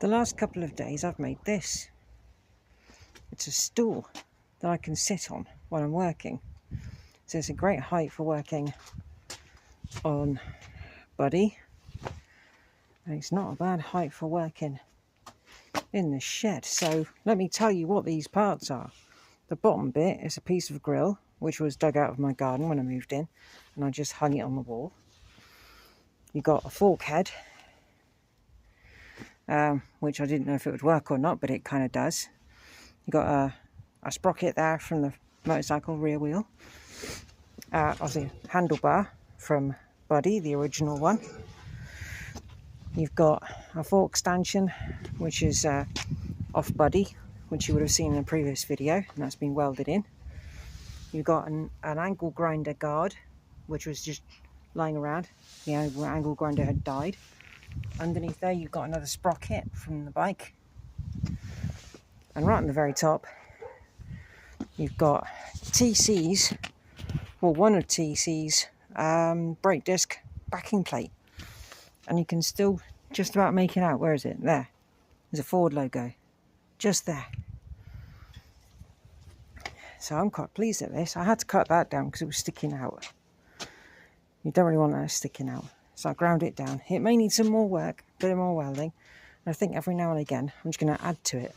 The last couple of days I've made this. It's a stool that I can sit on when I'm working. So it's a great height for working on Buddy. And it's not a bad height for working in the shed. So let me tell you what these parts are. The bottom bit is a piece of grill, which was dug out of my garden when I moved in, and I just hung it on the wall. You got a fork head, which I didn't know if it would work or not, but it kind of does. You got a sprocket there from the motorcycle rear wheel. Obviously a handlebar from Buddy, the original one. You've got a fork stanchion, which is off Buddy, which you would have seen in a previous video, and that's been welded in. You've got an angle grinder guard, which was just lying around. The angle grinder had died. Underneath there, you've got another sprocket from the bike. And right on the very top, you've got TC's, well, one of TC's brake disc backing plate. And you can still just about make it out. Where is it? There. There's a Ford logo. Just there. So I'm quite pleased at this. I had to cut that down because it was sticking out. You don't really want that sticking out. So I ground it down. It may need some more work, a bit more welding. And I think every now and again, I'm just going to add to it